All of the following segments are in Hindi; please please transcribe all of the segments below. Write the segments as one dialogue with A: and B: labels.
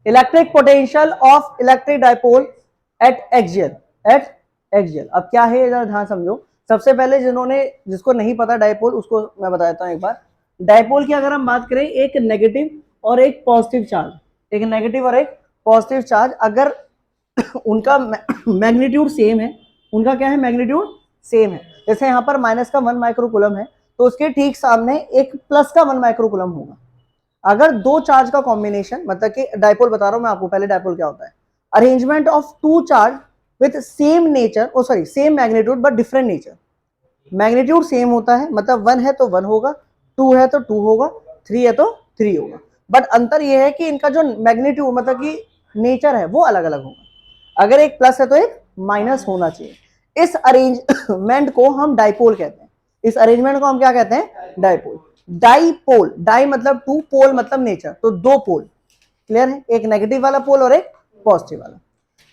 A: Electric potential of electric dipole at axial. अब क्या है इधर ध्यान समझो। सबसे पहले जिसको नहीं पता डाइपोल, उसको मैं बताता हूं एक बार। डाइपोल की अगर हम बात करें, एक नेगेटिव और एक पॉजिटिव चार्ज, एक नेगेटिव और एक पॉजिटिव चार्ज, अगर उनका मैग्नीट्यूड सेम है, उनका क्या है, मैग्नीट्यूड सेम है। जैसे यहाँ पर माइनस का 1 माइक्रोकूलम है, तो उसके ठीक सामने एक प्लस का 1 माइक्रोकूलम होगा। अगर दो चार्ज का कॉम्बिनेशन, मतलब कि डाइपोल बता रहा हूं मैं आपको, पहले डाइपोल क्या होता है, arrangement of two charge with same nature, oh sorry same magnitude but different nature. Magnitude same होता है, मतलब 1 है तो 1 होगा, 2 है तो 2 होगा, 3 है तो 3 होगा, बट अंतर यह है कि इनका जो मैग्नीट्यूड मतलब कि नेचर है वो अलग अलग होगा। अगर एक प्लस है तो एक माइनस होना चाहिए। इस अरेंजमेंट को हम डाइपोल कहते हैं। इस अरेंजमेंट को हम क्या कहते हैं, डाइपोल। डाइपोल, डाई मतलब टू, पोल मतलब नेचर, तो दो पोल, क्लियर है, एक नेगेटिव वाला पोल और एक पॉजिटिव वाला।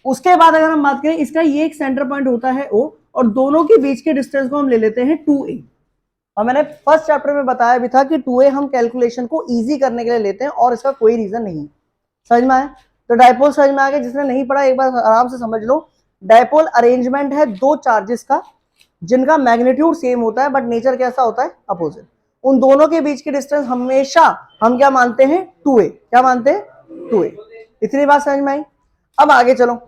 A: उसके बाद अगर हम बात करें, इसका ये एक सेंटर पॉइंट होता है O, और दोनों के बीच के डिस्टेंस को हम ले लेते हैं 2a। और मैंने फर्स्ट चैप्टर में बताया भी था कि 2a हम कैलकुलेशन को इजी करने के लिए लेते हैं, और इसका कोई रीजन नहीं। समझ में आया? तो डाइपोल समझ में आ गया। जिसने नहीं पढ़ा एक बार आराम से समझ लो। डाइपोल अरेंजमेंट है दो चार्जेस का, जिनका मैग्नीट्यूड सेम होता है बट नेचर कैसा होता है, अपोजिट। उन दोनों के बीच की डिस्टेंस हमेशा हम क्या मानते हैं, 2a। क्या मानते हैं, 2a। इतनी बात समझ में आई? अब आगे चलो।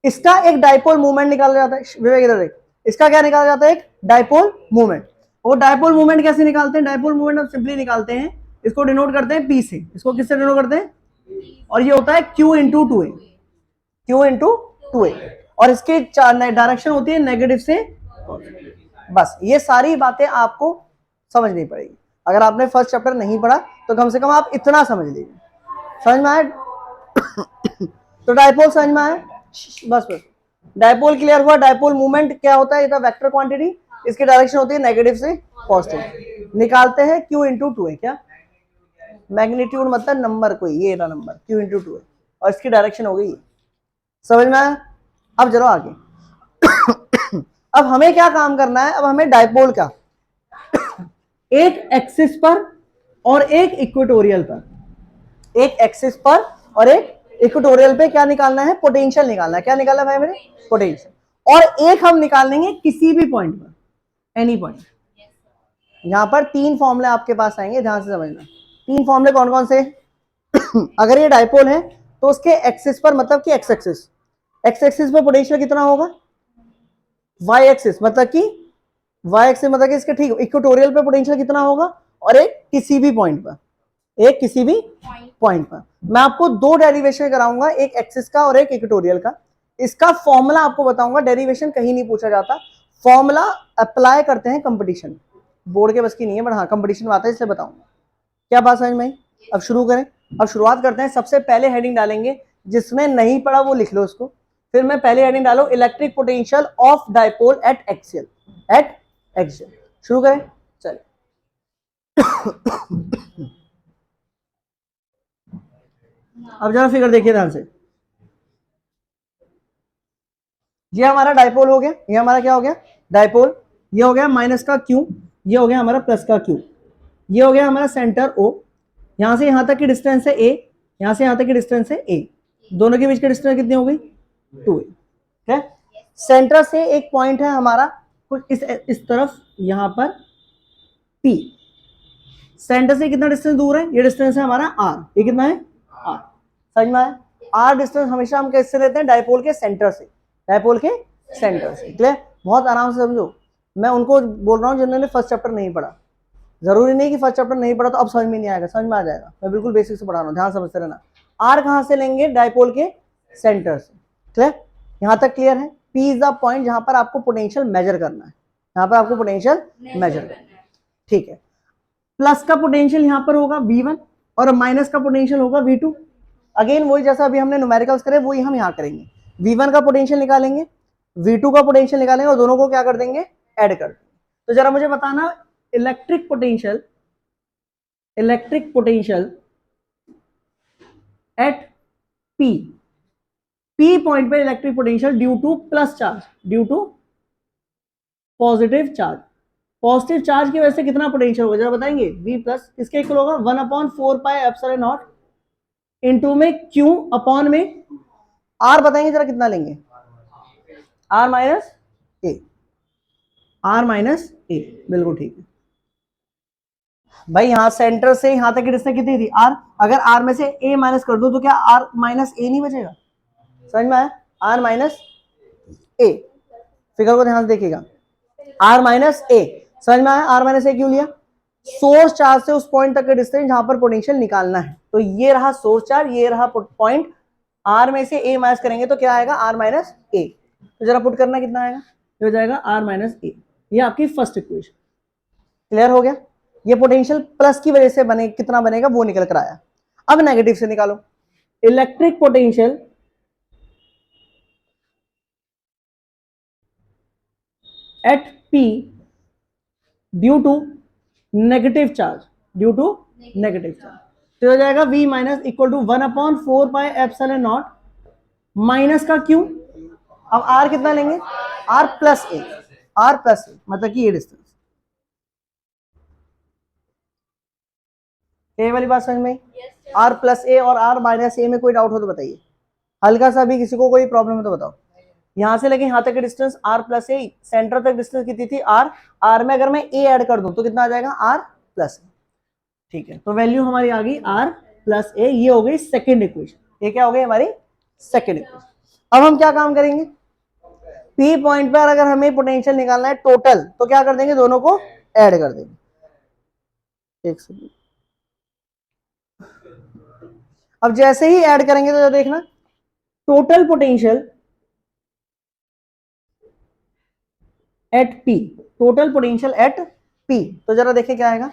A: इसका एक डाइपोल मूवमेंट निकाला जाता है, विवेक इधर देख। इसका क्या निकाला जाता है, एक डाइपोल मूवमेंट। वो डाइपोल मूवमेंट कैसे निकालते हैं, डाइपोल मूवमेंट हम सिंपली निकालते हैं, इसको डिनोट करते हैं P से। इसको किससे डिनोट करते हैं, और ये होता है Q into 2a, Q into 2a, और इसकी डायरेक्शन होती है नेगेटिव से। बस ये सारी बातें आपको समझनी पड़ेगी। अगर आपने फर्स्ट चैप्टर नहीं पढ़ा तो कम से कम आप इतना समझ लीजिए। समझ में आया? तो डाइपोल समझ में आया? बस बस, डाइपोल क्लियर हुआ। डाइपोल मूवमेंट क्या होता है, ये वेक्टर क्वांटिटी, इसकी डायरेक्शन होती है नेगेटिव से पॉजिटिव। निकालते हैं Q इंटू 2a। क्या मैग्नीट्यूड मतलब नंबर कोई, ये ना नंबर Q इंटू 2a, और इसकी डायरेक्शन हो गई। समझ में आया? अब चलो आगे। अब हमें क्या काम करना है, अब हमें डाइपोल का एक एक्सिस पर और एक इक्वेटोरियल पर, एक एक्सिस पर और एक इक्वेटोरियल पे क्या निकालना है, पोटेंशियल निकालना है। क्या निकालना है भाई मेरे, पोटेंशियल। और एक हम निकालेंगे किसी भी पॉइंट पर, एनी पॉइंट। यहां पर तीन फॉर्मूले आपके पास आएंगे, ध्यान से समझना। तीन फॉर्मूले कौन कौन से? अगर ये डाइपोल है तो उसके एक्सिस पर, मतलब कि एक्स एक्सिस पर पोटेंशियल कितना होगा, वाई एक्सिस मतलब कि इसके ठीक इक्वेटोरियल पे पोटेंशियल कितना होगा, और एक किसी भी पॉइंट पर, एक किसी भी पॉइंट पर। मैं आपको दो डेरिवेशन कराऊंगा, एक एक्सिस का और एक इक्वेटोरियल का। इसका फॉर्मूला आपको बताऊंगा, डेरिवेशन कहीं नहीं पूछा जाता, फॉर्मूला अप्लाई करते हैं कंपटीशन। बोर्ड के बस की नहीं है, बट हाँ कंपटीशन में आता है, इसलिए बताऊंगा। क्या बात समझ में आई? अब शुरू करें। अब शुरुआत करते हैं। सबसे पहले हेडिंग डालेंगे, जिसने नहीं पढ़ा वो लिख लो उसको। फिर मैं पहले हेडिंग डालो, electric potential of dipole at axial. शुरू करें, चलिए। अब जरा फिगर देखिए ध्यान से। ये हमारा डाइपोल हो गया, ये हमारा क्या हो गया, डाइपोल। ये हो गया माइनस का Q, ये हो गया हमारा प्लस का Q, ये हो गया हमारा सेंटर O। यहां से यहां तक की डिस्टेंस है A, यहां से यहां तक की डिस्टेंस है A। दोनों के बीच की डिस्टेंस कितनी हो गई, 2a। ठीक है। सेंटर से एक पॉइंट है हमारा कुछ इस तरफ, यहां पर P। सेंटर से कितना डिस्टेंस दूर है, ये डिस्टेंस है हमारा R। ये कितना है, R। समझ में आया? R डिस्टेंस हमेशा हम कैसे लेते हैं, डाइपोल के सेंटर से, डाइपोल के सेंटर से। क्लियर? बहुत आराम से समझो। मैं उनको बोल रहा हूँ जिन्होंने फर्स्ट चैप्टर नहीं पढ़ा। जरूरी नहीं कि फर्स्ट चैप्टर नहीं पढ़ा तो अब समझ में नहीं आएगा, समझ में आ जाएगा। मैं बिल्कुल बेसिक से पढ़ा रहा हूँ, ध्यान समझते रहना। R कहां से लेंगे, डाइपोल के सेंटर से। क्लियर? यहां तक क्लियर है? P इज द पॉइंट जहां पर आपको पोटेंशियल मेजर करना है, यहां पर आपको पोटेंशियल मेजर करना है। ठीक है। प्लस का पोटेंशियल यहां पर होगा V1 और माइनस का पोटेंशियल होगा V2। अगेन वही जैसा अभी हमने न्यूमेरिकल्स करे वही हम यहां करेंगे। V1 का पोटेंशियल निकालेंगे, V2 का पोटेंशियल निकालेंगे, और दोनों को क्या कर देंगे, ऐड कर देंगे। तो जरा मुझे बताना, electric potential at P point पे electric potential due to plus charge, due to positive charge, positive charge की वजह से कितना पोटेंशियल होगा जरा बताएंगे? V प्लस किसके इक्वल होगा? 1/4πε0 इंटू में Q अपॉन में R, बताएंगे जरा कितना लेंगे? R माइनस ए, R माइनस ए, बिल्कुल ठीक है भाई। यहां सेंटर से यहां तक की डिस्टेंस कितनी थी? R। अगर R में से A माइनस कर दो तो क्या R माइनस ए नहीं बचेगा? समझ में आया? R माइनस ए, फिगर को ध्यान से देखिएगा, R माइनस ए, समझ में आया? R माइनस ए क्यों लिया? सोर्स चार्ज से उस पॉइंट तक का डिस्टेंस जहां पर पोटेंशियल निकालना है। तो ये रहा सोर्स चार्ज, ये रहा पॉइंट, R में से ए माइनस करेंगे तो क्या आएगा? R माइनस ए। तो जरा पुट करना, कितना आएगा? ये हो जाएगा R माइनस ए। ये आपकी फर्स्ट इक्वेशन। क्लियर हो गया? ये पोटेंशियल प्लस की वजह से बने, कितना बनेगा वो निकल कर आया। अब नेगेटिव से निकालो। Electric potential at P due to negative charge, due to negative charge, तो हो जाएगा V minus equal to 1/4πε0 minus का Q। अब R कितना लेंगे? R plus A, R plus A मतलब कि ये डिस्टेंस। ये वाली बात समझ में? R प्लस ए और R माइनस ए में कोई डाउट हो तो बताइए, हल्का सा भी किसी को कोई प्रॉब्लम है तो बताओ। यहां से लेके यहां तक की डिस्टेंस R प्लस ए, सेंटर तक डिस्टेंस कितनी थी? R में अगर मैं ए ऐड कर दूं तो कितना आ जाएगा? R प्लस ए। ठीक है, तो वैल्यू हमारी आ गई R प्लस ए। ये हो गई सेकेंड इक्वेशन। ये क्या हो गई हमारी? Second equation. अब हम क्या काम करेंगे? P पॉइंट पर अगर हमें पोटेंशियल निकालना है टोटल, तो क्या कर देंगे? दोनों को ऐड कर देंगे। एक सेकंड, अब जैसे ही ऐड करेंगे तो देखना total potential at P, total potential at P, तो जरा देखिए क्या आएगा?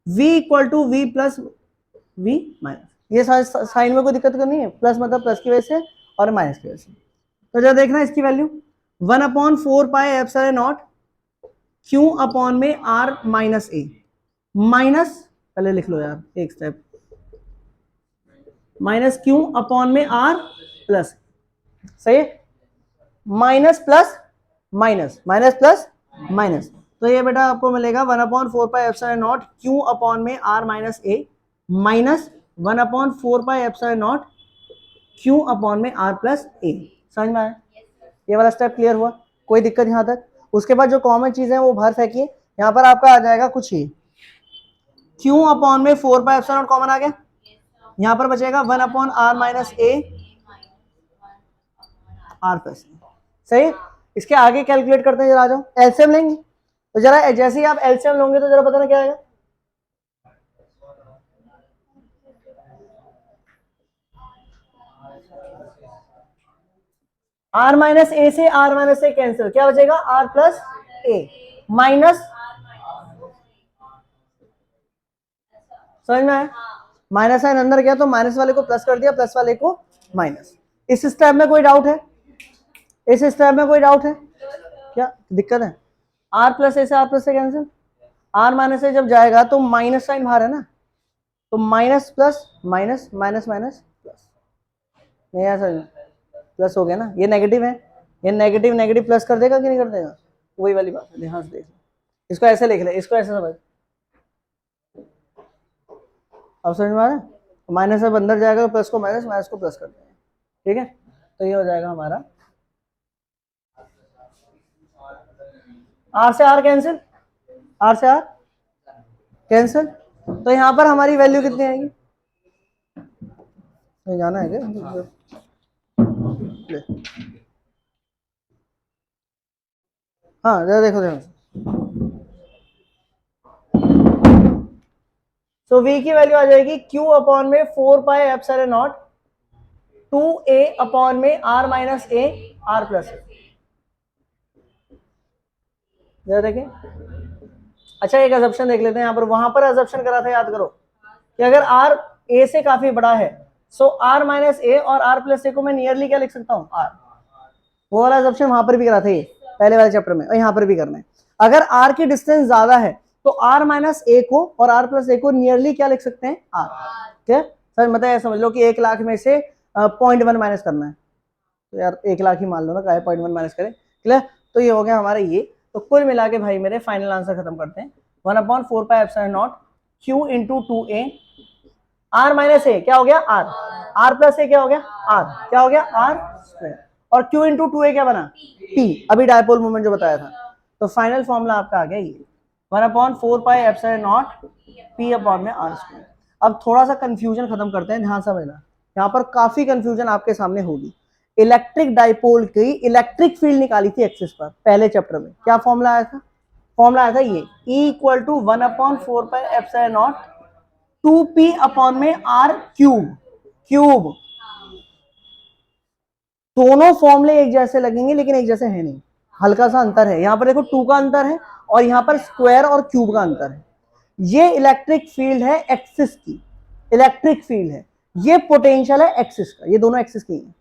A: V equal to V plus V minus. ये साइन में कोई दिक्कत करनी है? प्लस मतलब प्लस की वजह से और माइनस की वजह से। तो जरा देखना इसकी वैल्यू 1/4πε0 Q अपॉन में R माइनस ए, माइनस, पहले लिख लो यार एक स्टेप, माइनस Q अपॉन में R प्लस, सही है? Minus plus minus, minus plus minus, तो ये बेटा आपको मिलेगा 1/4πε0 Q अपॉन में R माइनस ए माइनस 1/4πε0 Q अपॉन में R प्लस ए। समझ में आया? ये वाला स्टेप क्लियर हुआ? कोई दिक्कत यहां तक? उसके बाद जो कॉमन चीज है वो बाहर फेंकिए। यहां पर आपका आ जाएगा कुछ ही, Q अपॉन में 4πε0 कॉमन आ गया, यहां पर बचेगा 1/R माइनस ए R प्लस ए। सही? इसके आगे कैलकुलेट करते हैं, जरा आ जाओ। एलसीएम लेंगे, तो जरा जैसे ही आप एलसीएम लोगे तो जरा बताना क्या आएगा? R माइनस ए से R माइनस ए कैंसिल, क्या बचेगा? R प्लस ए माइनस, समझ में आया? माइनस साइन अंदर गया तो माइनस वाले को प्लस कर दिया, प्लस वाले को माइनस। इस स्टेप में कोई डाउट है? इस स्टेप में कोई डाउट है? क्या दिक्कत है? R प्लस ए से R प्लस ए कैंसिल, R माइनस ए जब जाएगा तो माइनस साइन बाहर है ना, तो minus plus minus, minus minus plus, नहीं ऐसा प्लस हो गया ना। ये नेगेटिव है, ये नेगेटिव नेगेटिव प्लस कर देगा कि नहीं कर देगा? वही वाली बात है, ध्यान से देख। इसको ऐसे लिख ले, इसको ऐसे समझ। अब समझ में आ रहा है? माइनस अब अंदर जाएगा, प्लस को माइनस, माइनस को प्लस कर देंगे। ठीक है, तो ये हो जाएगा हमारा R से R कैंसिल, R से R कैंसिल, तो यहां पर हमारी वैल्यू कितनी आएगी? जाना है क्या? हाँ जरा देखो देखो, तो V की वैल्यू आ जाएगी Q अपॉन में 4πε0 2a अपॉन में R माइनस ए R प्लस ए। जरा देखें। अच्छा एक अजम्पशन देख लेते हैं, यहाँ पर वहां पर अजम्पशन करा था, याद करो कि अगर R a से काफी बड़ा है सो R माइनस ए और R प्लस ए को मैं नियरली क्या लिख सकता हूँ? R। वो वाला अजम्पशन वहां पर भी करा था, ये पहले वाले चैप्टर में, और यहाँ पर भी करना है। अगर R की डिस्टेंस ज्यादा है तो R माइनस ए को और R प्लस ए को नियरली क्या लिख सकते हैं? R। ठीक है सर, मतलब समझ लो कि 1 लाख में से 0.1 माइनस करना है, तो यार 1 लाख ही मान लो ना, 0.1 माइनस करें। क्लियर? तो ये हो गया हमारा ये। तो कुल मिला के भाई मेरे फाइनल आंसर खत्म करते हैं, 1/4πε0 Q into 2a r minus A क्या हो गया r, r प्लस ए क्या हो गया r, क्या हो गया r स्क्वायर, और Q इंटू 2a क्या बना p, अभी डायपोल मोमेंट जो बताया था। तो फाइनल फॉर्मूला आपका आ गया ये 1/4πε0 p अपॉन में r स्क्वायर। अब थोड़ा सा कंफ्यूजन खत्म करते हैं, ध्यान समझना, यहाँ पर काफी कंफ्यूजन आपके सामने होगी। इलेक्ट्रिक डाइपोल की इलेक्ट्रिक फील्ड निकाली थी एक्सिस पर पहले चैप्टर में, क्या फॉर्मूला आया था? फॉर्मूला आया था ये E equal to 1/4πε0 2p upon में r क्यूब, क्यूब। दोनों फॉर्मूले एक जैसे लगेंगे लेकिन एक जैसे है नहीं, हल्का सा अंतर है। यहाँ पर देखो 2 का अंतर है और यहाँ पर स्क्वायर और क्यूब का अंतर है। ये इलेक्ट्रिक फील्ड है एक्सिस की, इलेक्ट्रिक फील्ड है, ये पोटेंशियल है एक्सिस का, ये दोनों एक्सिस की है।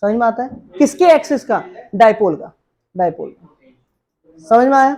A: समझ में आता है? किसके एक्सिस का? डाइपोल का, डाइपोल का। समझ में आया?